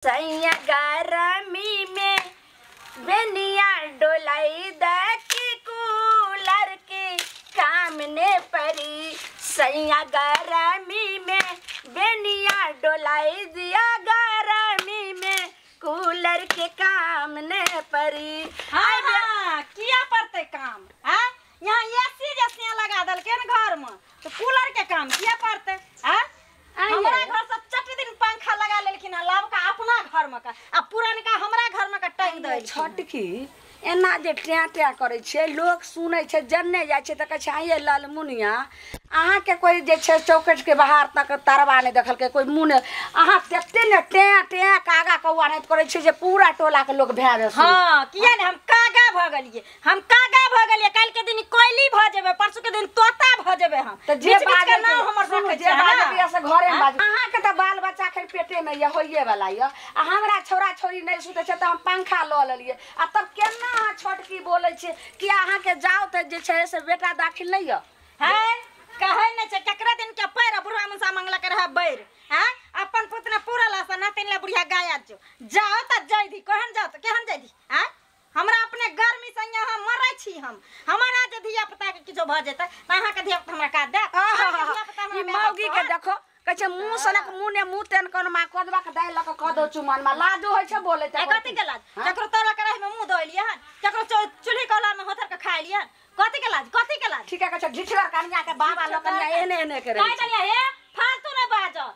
सैया गरमी में बेनिया डोलाई दकी कूलर के कामने परी। सैया गरमी में बेनिया डोलाई दिया गरमी में कूलर के काम ने परी। हाँ, किया पड़ते काम है यहाँ एसी जैसे लगा दल के घर में तो कूलर के काम किया पड़ते है। हमारा घर सब चट दिन पंखा लगा लेकिन लाभ का अपना घर में का अब पुरान का हमरा घर में का टाइम दे छटकी एना जे ट्या ट्या करे छे लोग सुने छे जन्ने जाय छे त कह छे ये लालमुनिया अहाँ के कोई जे छे चौकट के बाहर तक तरवा ने देखल के कोई मुने अहाँ तेते ने ट्या ट्या कागा कौआ ने करे छे जे पूरा टोला के लोग भेवे। हां किया ने हम कागा भ गलिए कल के दिन कोयली भ जेबे परसों के दिन तोता भ जेबे। हम त जे बाजे नाम हमर रखे जे बाजे बिया से घरे में बाजे अहाँ के त बाल बच्चा के पेटे में ये होइए वाला ये आ हमरा छोरा छोरी नहीं सुते छे त हम पंखा ल लेलिए आ तब केना अहाँ छोटकी बोले छे कि अहाँ के जाओ त जे छे से बेटा दाखिल नहीं है कहे न छे ककरा दिन के पैर बुढ़वा मुसा मंगला कर है बैर हैं अपन पुतना पूरा लासा नातिन ला बुढ़िया गाया जाओ त जई दी कहन जाओ त केहन जई दी हैं हमरा अपने गर्मी से यहाँ मरै छी हम हमारा जे धिया पुता के किछो भ जेतै त अहाँ के धिया पुता हमरा का दे ई मौगी के देखो कछे मुंह सनक मुंह ने मुंह तेन कोन मा कदवा के दाई लक क दो चुमान मा लाजो होय छे बोले त कथि के लाज जकरो तोरा करे में मुंह धोइलिए हन जकरो चूल्ही कोला में होथर के खाइ लिया कथि के लाज ठीक है कछे ढिठगर कन्या के बाबा लकन्या एने एने करे काय करिया हे फालतू न बाजो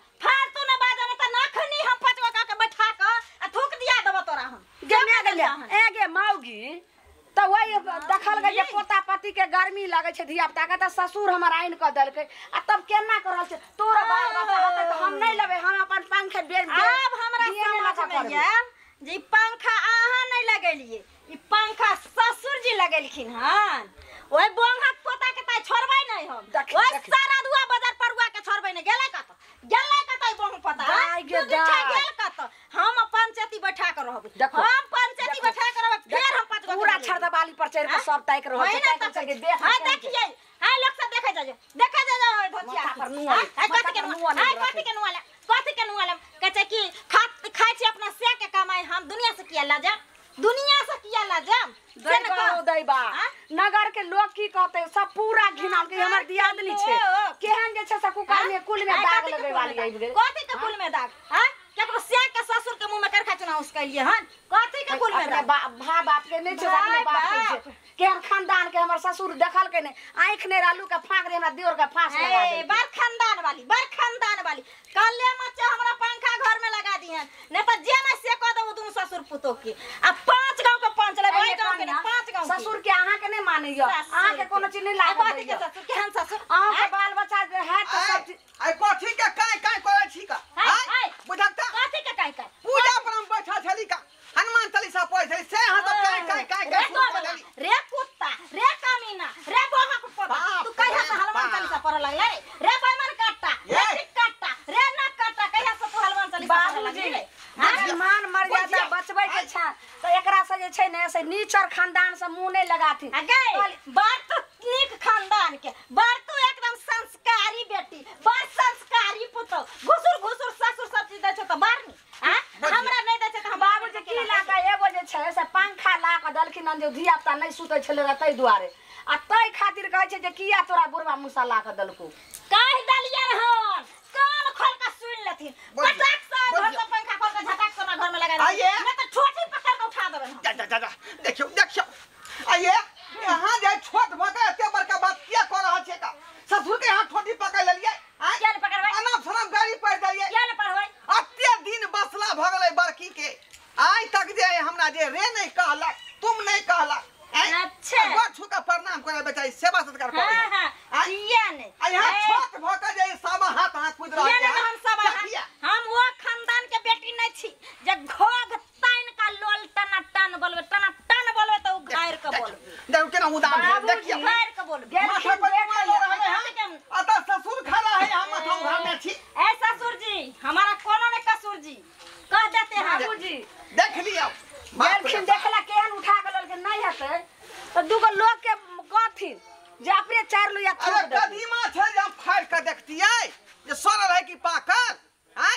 न त नखनी हम पचवा का के बैठा के आ थूक दिया देबो तोरा हम गन्या ए गे मौगी त वही देखल गए पोता पति के गर्मी लगे छे धिया पुता के त ससुर हमर आइन क देल के आ तब केना करल छे तोरा बाल बच्चा होते त हम नहीं लेबे हम अपन पंखे बेच दे। अब हमरा समझ में आयल जे पंखा आहा नहीं लगेलिए ई पंखा ससुर जी लगेलखिन हन ओए बोंगा पोता के ताई छोड़बै नहीं हम ओए सारा दुआ बाजार परुआ के छोड़बै नहीं गेलै कत बोंग पता गेल कत हम पंचायती बैठा के रहबै हम पंचायती बैठा के रहबै फिर हम पांच पूरा छरदा बाली पर चढ़ के सब ताक रहै छै ताक के देख हां देखिए हां लोग सब देखे जाए धोतिया पर नुआ कथि के नुआ कहै कि खाइ छी अपना से के कमाई हम दुनिया से किया लाजा दैबा नगर के लोग की कहते सब पूरा घिना के हमर दियादनी छे केहन जे छे से कुकर में कुल में दाग लगे वाली आइ गेल कथि के कुल में दाग हां केकरो से के ससुर के मुंह में कर खचना उसके लिए हन कथि के कुल में दाग भा बाप के नहीं छे अपने बाप के छे केहन खानदान के हमर ससुर देखल के ने आंख ने रालू के फाक रे हमरा देवर के फांस लगा दे बर खानदान वाली कल्ले मचे हमरा पंखा घर में लगा दिहन ने त जे मैं से क दबो दुनु ससुर पुतो के आ पांच गांव के पांच ले गांव के पांच गांव ससुर के अहाँ के नहीं माने यो अहाँ के कोनो चीज नहीं लागत कथि के ससुर केहन ससुर अहाँ के बाल बच्चा है तो सब आई कथि के काय करे छी का हाय बुझता कथि के काय पूजा पर हम बैठा छली का हनुमान चालीसा पढ़ै छली से हां तो काय रे कुत्ता रे कमीना रे बोहा को पता तू कहिया से हनुमान चालीसा पढ़ लगला रे बैमन काटा रे ना काटा कहिया से तू हनुमान चालीसा पढ़ लगला मान मर्यादा बचबै के छ तो एकरा से जे छै ने से नीचर खानदान से मुंह नहीं लगाथि बात तो नीक खानदान के बात तो एकदम संस्कारी बेटी बड़ संस्कारी पुतो घुसुर ससुर सब चीज दै छ त बारनी हां हमरा नहीं दै छ त हम बाबूजी की लागा एगो जे छै से पंखा ला के दलखिन जे धिया पुता नहीं सुतै छले तै दुआरे आ तै खातिर कहै छै जे किया तोरा बुढ़वा मुसा ला के दलको कहि दलिया हन कान खोल के सुन लेथिन पटाक से घर से पंखा खोल के झटाक से घर में लगा दे नहीं तो छोटी पकड़ के उठा देबे जा देखियो आइए यहां जे छोट भके एते बड़का बात किया कर रहल छै का ससुर के हाथ छोटी पकड़ लेलिए क्या न पकड़बै अनाप शनाप गाड़ी पर देलिए क्या न पढ़बै अत्ते दिन बसला भ गेलै बड़की के आइ तक जे हमरा जे रे नहीं कहला तुम नहीं कहला अच्छा गोछू का प्रणाम करे बेचारी सेवा सत्कार करे हां किया नहीं आ यहां छोट भके जे सब हाथ कूद रहल है हम सब हम वो खानदान के बेटी नहीं छी जे घोग ताइन का लोल टन बोलबे तो घायर के बोलबे देखो केना उदाम देखिए घायर के बोलबे माथा पर मारो रहले हम अता ससुर खड़ा है हम माथा घर में छी ए ससुर जी हमारा कोनो ने कसूर जी कह देते हैं बाबूजी देख लियो देखिन देखला केहन उठा के लल के नहीं हते तो दुगो लोग के गथिन जे अपने चार लुया अरे कदीमा छै जे फाड़ के देखतियै जे सोना रहे की पाकर हैं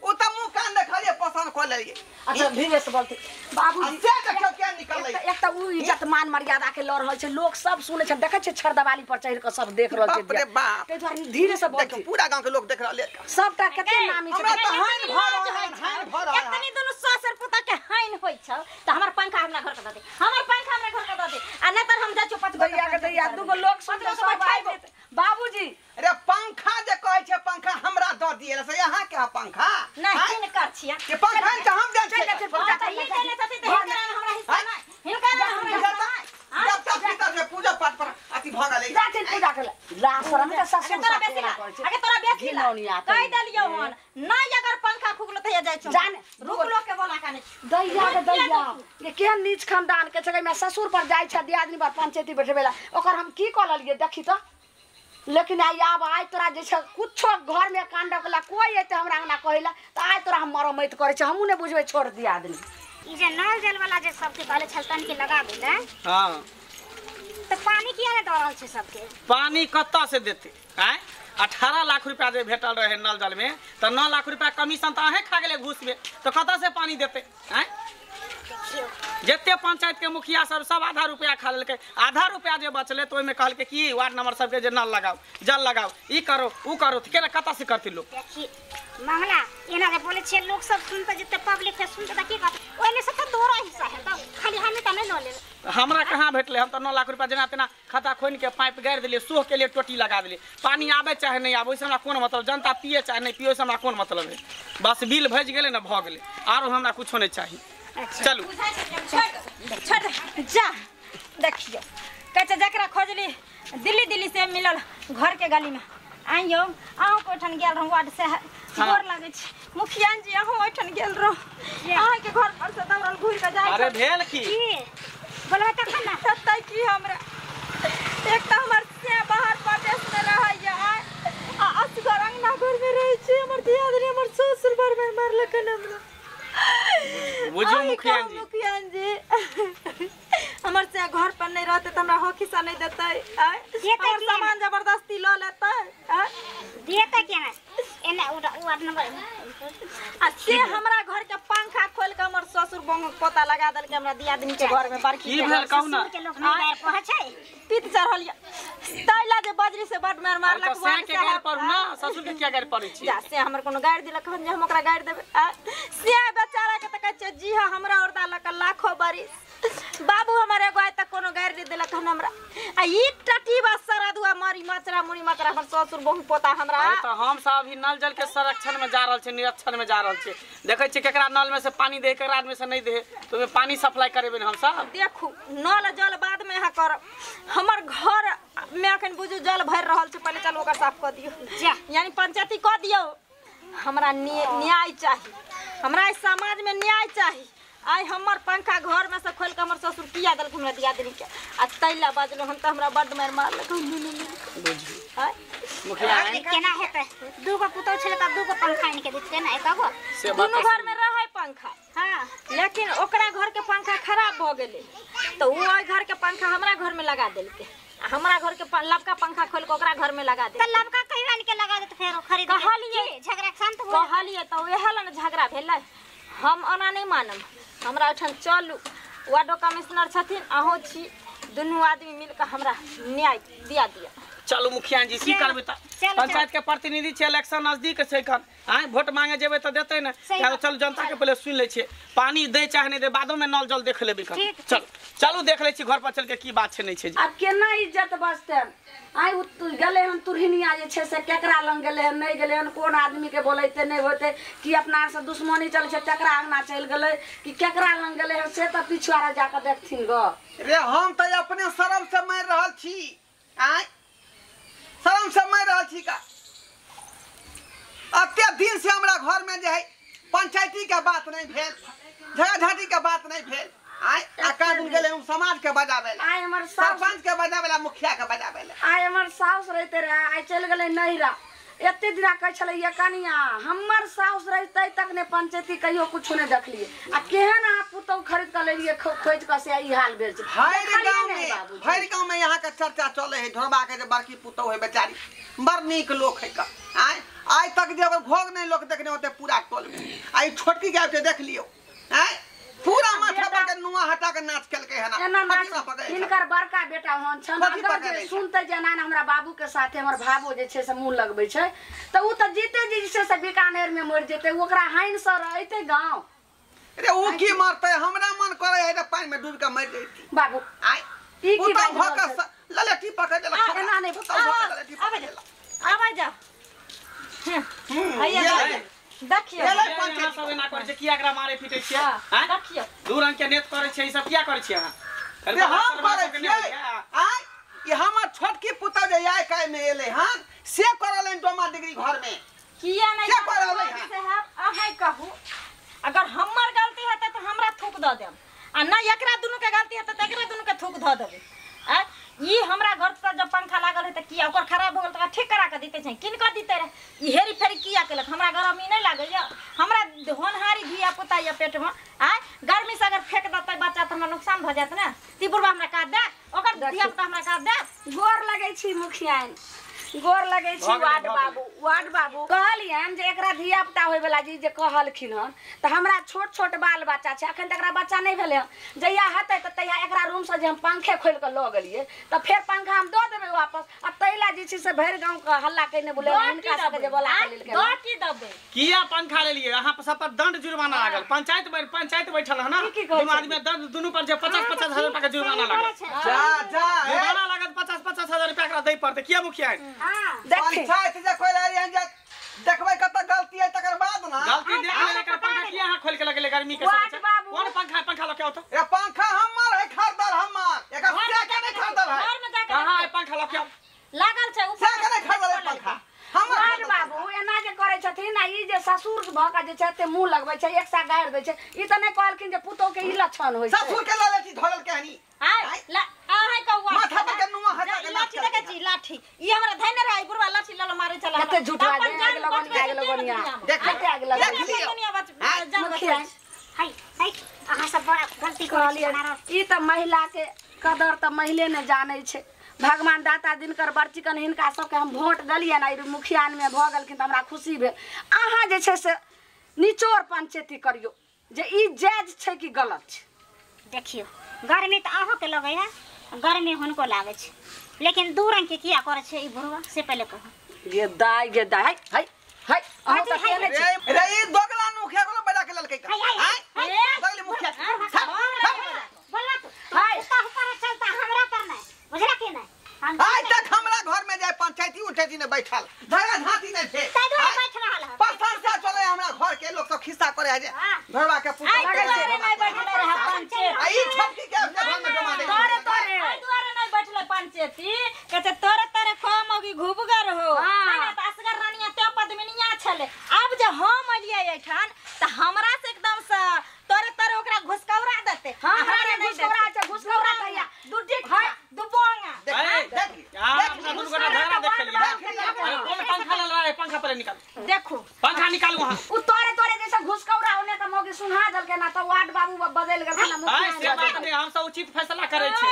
ओ त मुंह कान देखलिए आसान खोल लिए अच्छा धीरे से बोलते बाबू से देखो क्या निकल रही एक तो उ इज्जत मान मर्यादा के लड़ रहल छै लोग सब सुनै छै देखै छै छरदवाली पर चढ़ के सब देख रहल छै बाप रे बाप ते दुआरे धीरे से बोलते देखो पूरा गांव के लोग देख रहले सबटा कते नामी छै हमरा तो हाइन भर एतनी दुनु ससुर पुता के हाइन होई छ त हमर पंखा हमरा घर के द दे हमर पंखा हमरा घर के द दे आ न त हम जा चुप दैया के दैया दुगो लोग सुन के सब आइ जेतै बाबूजी अरे पंखा जे कहै छै पंखा हमरा द दिए से यहाँ के पंखा नहीं किन कर छिया ये पंखा के हम जान छै ई देले त हिनका हमरा हिस्सा नहीं हिनका हमरा जब तक भीतर से पूजा पाठ पर अति भागा ले जाते पूजा कर ला शरम के ससुर तोरा बेसी अगे तोरा बेसी कह देलियो हन नहीं अगर पंखा फुकलो त जाय छ जाने रुक लो के बोला काने दैया के दैया ये केहन नीच खानदान के छै मैं ससुर पर जाय छ दियादनी पर पंचायती बैठेबेला ओकर हम की क ललिए देखी त लेकिन आई तोरा जे छ कुछो घर में कांड कला कोई एते हमरा अंगना कहला त आई तोरा हम मरमैत करे छ हमहु ने बुझबे छोड़ दिया आदमी ई जे नल जल वाला जे सबके कहले छलतन के लगा देले हां तो पानी किया ने दऽ रहल छै सबके पानी कत्ता से देते हैं 18 लाख रुपया जे भेटल रहे नल जल में तो 9 लाख रुपया कमीशन तो अहे खा गेले घूस में तो कत्ता से पानी देते हैं जते पंचायत के मुखिया सब आधा रुपया खा लेलकै आधा रुपया जे बचले तो ओइमे कहलकै कि वार्ड नंबर सबके जे नल लगाओ जल लगाओ ई करो ऊ करो तो केना कत्ता से करती लोग देखी मंगला एना जे बोले छै लोग सब सुनते जते पब्लिक है सुनते त की कहत ओइमे से त तोरा हिस्सा है त खाली हमें त नहीं न ले हमरा कहाँ भेटले हम तो 9 लाख रुपया जेना तेना खाता खोल के पाइप गाड़ दिले सोह के लिए टोटी लगा दिले पानी आवे चाहे नहीं आवे ओइसे हमरा कोन मतलब जनता पिए चाहे नहीं पिए ओइसे हमरा कोन मतलब है बस बिल भेज गेले ना भ गेले आरो हमरा कुछो नहीं चाहिए चलू छोड़ जा देखियो कहते जकरा खोजली दिल्ली से मिलल घर के गली में आइयो अहूँ को ओठन गेल रहूँ वार्ड से गोर लागे छै मुखिया जी अहूँ ओठन गेल रहूँ अहाँ के घर पर से दौड़ल घुर के जाय अरे भेल की बोलबे तखन ना ततै की हमरा एक त हमर से बाहर प्रदेश में रहैया आ असगर अंगना घर में रहै छै हमर दियादनी हमर ससुर बर में मारलकन हमरा बुझो मुखिया जी हमर से घर पर नहीं रहते त हमरा हो खिसा नहीं देतै हमर सामान जबरदस्ती ल लेतै देते केना एना वार्ड नंबर आ से हमरा घर के पंखा खोल के हमर ससुर बंग पोता लगा देल के हमरा दियादनी के घर में बड़की की भेल कहू ना के लोग नहीं पहुंचे पीत चढ़ल तैला जे बजरी से बड मार मारलक तो से के गाड़ पर ना ससुर के क्या गाड़ पड़ै छी जा से हमर कोनो गाड़ दिलक हम जे हम ओकरा गाड़ देबै से बेचारा के त कहै छै जी हां हमरा औरदा लक लाखों बरिस बाबू हमारे एगो आइ तक कोनो गाड़ देलक हन हमरा आ ई टटी बस सरदुआ मारी मचरा मुड़ी मचरा हमर ससुर बहु पोता हमरा तो हम सब अभी नल जल के संरक्षण में जा रहल छै निरीक्षण में जा रहल छै देखै छी केकरा नल में से पानी दे केकरा में से नहीं दे तो में पानी सप्लाई करेबे हम सब देखू नल जल बाद में यहाँ कर हमर घर में अखन बुझू जल भर रहल छै पहले चल ओकर साफ क दियो यानी पंचायती क दियो हमरा न्याय चाहिए हमरा इस समाज में न्याय चाहिए आई हमर पंखा घर में से खोल के हमर ससुर किया देलक हमरा दियादनी के आ तैला बाजलो हम त हमरा बड मार मारलक बुझी हाय मुखिया केना हेतै दूगो पुतौ छले त दूगो पंखा आनि के देते ना एकगो से बात दुनू घर में रहे पंखा हां लेकिन ओकरा घर के पंखा खराब भ गेले तो वो घर के पंखा हमरा घर में लगा देलके हमरा घर के लबका पंखा खोल के ओकरा घर में लगा दे त लबका कहीं आनि के लगा देत फेर खरीद कहलिए झगड़ा शांत हो कहलिए तो उहे ला झगड़ा भेलै हम ओना नहीं मानम हमरा ओठन चलू वार्ड कमिश्नर छथिन अहो छी दुनू आदमी मिलकर हमरा न्याय दिया दिया चलो मुखिया जी की करबे त पंचायत के प्रतिनिधि छै इलेक्शन नजदीक छै कन हां वोट मांगे जेबे त देतै ना चल जनता के पहले सुन ले छै पानी दे चाहे नहीं दे बादो में नल जल देख लेबे कन चल चलू देख ले छी घर पर चल के की बात छै नहीं छै अब केना इज्जत बचते आई गले हम तुरहिनिया जे छै से केकरा लंग गेले हन नहीं गेले हन कोन आदमी के बोलैते नहीं होते कि अपना से दुश्मनी चल छै केकरा अंगना चल गेले कि केकरा लंग गेले हन से त पिछुआरा जाके देखथिन ग रे हम त अपने शर्म से मार रहल छी आय शर्म से मार रहल छी का अत्ते दिन से हमरा घर में जे है पंचायती के बात नहीं भेल झगड़ा के बात नहीं भेल आय दिन गेले हम समाज के बजावे आई हमर सरपंच के बजावे मुखिया के बजावे आई हमर साउस रहते रहे आई चल गेले नहिरा एते दिना कह छले ये कनिया हमर साउस रहते तक ने पंचायती कहियो कुछ नहीं देखलिए आ केहन आ पुतौ खरीद के लेलिए खोज के से ई हाल भेल छै हर गांव में यहाँ के चर्चा चले है ढोरबा के जे बड़की पुतौ है बेचारी बड़ नीक लोक है का आय आज तक जे अगर भोग नहीं लोग देखने होते पूरा टोल में आई छोटकी के आके देख लियो हैं पूरा माथा पर के नुआ हटा के नाच खेल के है ना एना नाच फटीमा पकड़े हिनकर बड़का बेटा हन छन फटी अगर पकड़े जे छै। सुनते जना हमर बाबू के साथे हमर भाबो जे छै से मुंह लगबै छै त उ त जीते जी छै से बीकानेर में मर जेते ओकरा हाइन से रहते गांव अरे वो की मारते हमरा मन करे है पानी में डूब के मर जैती बाबू आई ई की उता बात भक ललटी पकड़ देला एना नहीं ललटी पकड़ देला आवा जा आइए ये देखियो ये ले अहाँ सब एना करै छै किया एकरा मारे पीटे छियै हां हैं देखियो दू रंग के नेत करै छै ई सब किया करै छियै अहाँ अरे हम करे छियै आई ये हमर छोटकी पुता जे आय काय में एले हन से करलन डोमा डिग्री घर में किया नहीं क्या कर रहले हैं? साहब अहाँ कहू अगर हमर गलती हेतै त हमरा थूक द देम आ ना एकरा दुनु के गलती हेतै त एकरा दुनु के थूक ध देबै आ ई हमरा घर पर जब पंखा लागल है त किया ओकर खराब हो गेल त ठीक करा के दिते छै किन क दिते रे ई हेरी फेरी किया केलक हमरा गरमी नहीं लागैया हमरा होनहारी धिया पुता या पेट में आ गर्मी से अगर फेंक देतै बच्चा त हमरा नुकसान भ जात ना ती बुढ़वा हमरा काट दे ओकर धिया पुता हमरा काट दे गोर लगै छी मुखियाइन गोर लगै छी वार्ड बाबू कहलियन जे एकरा धिया पुता होय वाला जी जे कहलखिन हन त हमरा छोट छोट बाल बच्चा छै अखन तक एकरा बच्चा नहीं भेले हन जहिया हेतै त तहिया एकरा रूम से जे हम पंखे खोल के ल गेलिए त फेर पंखा हम द देबै वापस आ तैला जी छै से भर गांव के हल्ला कइने बोले हिनका सब जे बोला के लेलकै दो की दबे किया पंखा ले लिए अहाँ सब पर दंड जुर्माना लागल पंचायत बैठल है ना की कहै दुनू आदमी दंड दुनू पर जे 50-50 हजार रुपया के जुर्माना लागल जा जा जुर्माना लागत 50-50 हजार रुपया एकरा दै पड़तै किया मुखिया हां देखी पंचायत जे कोइ रहै हन जे देखबै कत गलती है तकर बाद ना गलती देख ले एकर पंखा किया अहाँ खोल के लगले गर्मी के समय छै कौन पंखा लके आओ तो ये पंखा हमर है खरीदल हमर एकर से के नहीं खरीदल है घर में जाके कहां है पंखा लके आओ लागल छै से के नहीं खरीदल है पंखा हमर वार्ड बाबू एना जे करै छथिन आ ई जे ससुर भका जे छै ते मुंह लगबै छै एक सा गाड़ि दै छै ई त नहीं कहलखिन जे पुतौ के ई लक्षण होय छै ससुर के ललटी धरल के हनी हाय आहाय कहवा माथा पर के नुआ हटा के लाठी देखे छी लाठी ई हमरा धैने रही बुढ़वा लाठी लल मारे चला कते झूठा आगे लगनिया देख कते आगे लगनिया देख लियो मुखिया हाय हाय अहाँ सब बड़ा गलती कर कहलिए ई त महिला के कदर त महिले ने जानै छै भगवान दाता दिनकर बर्चिकन हिनका सबके हम वोट देलिए ना मुखियान में भ गेलखिन त हमरा खुशी भेल अहाँ जे छै से निचोड़ पंचायती करियो जे ई जायज छै कि गलत छै देखियो गर्मी त अहों के लगे है गर्मी हुनको लागे छै लेकिन दू रंग के किया करे छै ई बुढ़वा से पहले कहो गे दाई हाय हाय हाय अहाँ त केने छी रे ई दोगला मुखिया को बजा के ललकै का हाय दोगली मुखिया बोला तू हाय उसका ऊपर चलता हमरा करना है बुझला कि नहीं हम आज तक हमरा घर में जाए पंचायती उठेती ने बैठल धरा धाती नहीं थे तै दूर बैठ रहल है पसंद से चले हमरा घर के लोग सब खिस्सा करे है जे घरवा के पुता आई दुआरे नहीं बैठले रहा पंचायत आई छोटकी के अपने घर में जमा दे तोरे आई दुआरे नहीं बैठले पंचायती कहते तोरे खमोगी घुबगर हो ना त असगर रानिया ते पद्मिनिया छले अब जे हम अलिए एठान त हमरा से एकदम से तोरे ओकरा घुसकौरा देते हमरा घुसकौरा छै घुसकौरा भैया दुटी हाय दुबोंगा अपना दुनू गोटा झगड़ा देख लिया अरे कौन पंखा ले रहा है पंखा पहले निकाल देखो पंखा निकाल वहां उ तोरे जैसे घुसकौरा होने त मोगी सुना देलके ना त वार्ड बाबू बदल गेल ना हाय से मुखिया बात नहीं हम सब उचित फैसला करे छी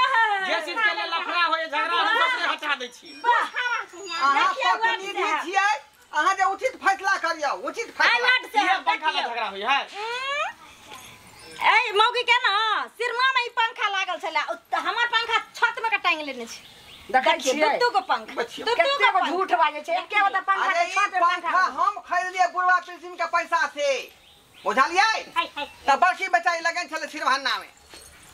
जे चीज के लिए लफड़ा होय झगड़ा हम सब हटा दै छी अहाँ प्रतिनिधि छियै अहाँ जे उचित फैसला करियो उचित फैसला वार्ड से ये पंखा ले झगड़ा होय है ए मौगी के ना सिरमा में ई पंखा लागल छला हमर पंखा छत में के टांग लेने छै देखै छियै दुदू को पंखा बचियो। दुदू कते को को झूठ बाजे छै एके गो त पंखा अरे के ई छत पंखा हम खरीदलिए बुढ़वा पेंशन के पैसा से बुझलिए हाय हाय त बड़की बेचारी लगन छले सिरहन्ना में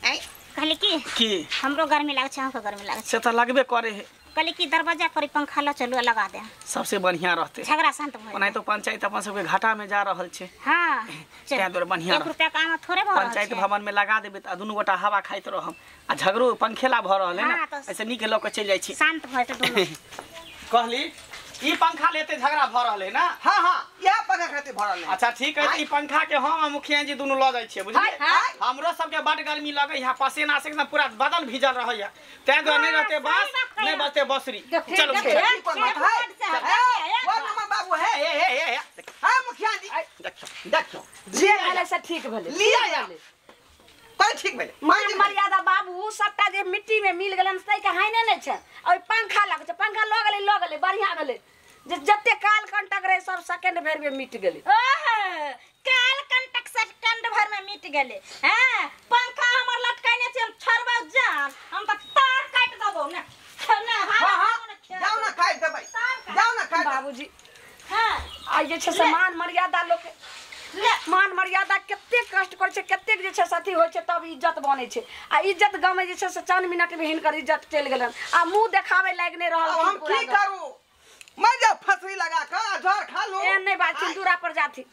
हैं कहले की हमरो गर्मी लागे छै हमको गर्मी लागे छै से तो लगबे करे है कहले की दरवाजा पर पंखा ला चलू लगा दे सबसे बढ़िया रहते झगड़ा शांत भ ओनाहि तो पंचायत अपन सबके घाटा में जा रहल छै हां तै दुआरे बढ़िया 1 रुपया काम थोड़े भ पंचायत भवन में लगा देबे त दुनू गोटा हवा खाइत रहम आ झगड़ो पंखेला भ रहल है हाँ, ना तो ऐसे नीक लोग के चल जाय छी शांत भ त दोनों कहली ई पंखा लेते झगड़ा भ रहल है ना हां हां यह पंखा खातिर भरल है अच्छा ठीक है ई पंखा के हम मुखिया जी दोनों ल जाय छियै बुझलिए हाय। हमरो सबके बड गर्मी लगे यहाँ पसीना से एकदम पूरा बदन भीजल रहैया तै दुआरे नहीं रहते बस नहीं बजते बसरी चलो मुखिया ठीक पर मत है वार्ड नंबर बाबू है हां मुखिया जी देखो जे भेले से ठीक भेले लिया या कोई ठीक भेले मान मर्यादा बाबू सबटा जे मिट्टी में मिल गेलन से के हाइने नै छै और पंखा लग छै पंखा ल गेले बढ़िया गेले जे जते काल कंटक रहे सब सेकंड भर में मिट गेले। काल कंटक सेकंड भर में मिट गेले। हैं पंखा हमर लटकाने छै छोड़बा जान हम त तार काट देबो ना। जाओ ना काट देबै, जाओ ना काट। बाबूजी हां आ जे छै से मान मर्यादा लोक मान मर्यादा कते कष्ट कर छै, कते जे छै अथी होइ छै तब इज्जत बनै छै। आ इज्जत गाँव में जे छै से 4 मिनट में हिनकर इज्जत चल गेलन आ मुंह देखावे लायक नहीं रहल। हम की करू, मैं जब फसरी लगा के झोर खा लो ए नहीं बात दूरा पर जाती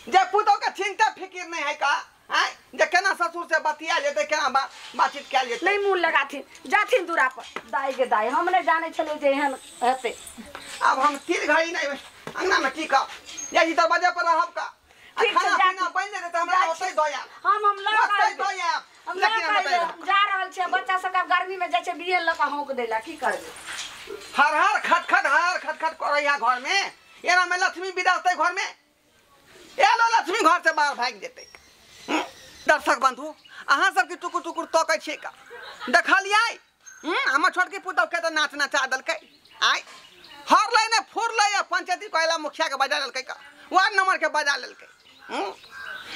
जे पुतो के चिंता फिकिर नहीं है का। हैं जे केना ससुर से बतिया लेते, केना बातचीत कैल जेते, नहीं मुंह लगाती जाती दूरा पर। दाई के दाई हम नहीं जाने छले जे एहन हेते। अब हम 3 घड़ी नहीं अंगना में की का यही तो वजह पर रहब का। ठीक खाना छै, पीना बन जेते त हमरा ओतै दया हम ओतै दया। हम जा रहल छै बच्चा सब गर्मी में जाय छै बिये ल के हौंक देला की करबे। हर हर खट करैया घर में। एना में लक्ष्मी विदाते घर में, एलो लक्ष्मी घर से बाहर भाग जेते। दर्शक बंधु अहाँ सबके टुकुर टुकुर तकै छै का देखलियै। हमर छोटकी पुतौ के तो नाच नचा देलकै। आइ हर लाइने फुर ले पंचायती कहला मुखिया के बजा लेलकै का, वार्ड नंबर के बजा लेलकै।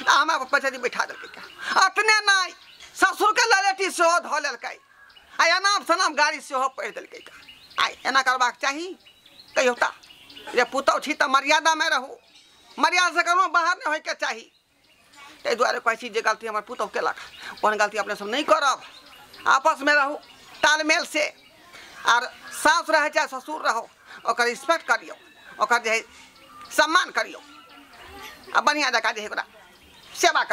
हमरा पंचायती बैठा देलकै का। अतने नहीं ससुर के ललेटी सेहो ध लेलकै आ एनाम सनाम गाड़ी सेहो पहिर देलकै का। आइ एना करबाक चाही कहियो ता जे पुतौ छी त मर्यादा में रहू, मर्यादा से कनो बाहर नहीं होय के चाही। ताहि दुआरे कहै छी जे गलती हमर पुतौ केलक ओहन गलती अपने सब नहीं करब। आपस में रहू तालमेल से, और सास रहे चाहे ससुर रहो ओकर रिस्पेक्ट करियो, ओकर जे सम्मान करियो आ बढ़िया जकाँ जे ओकरा सेवा करियो।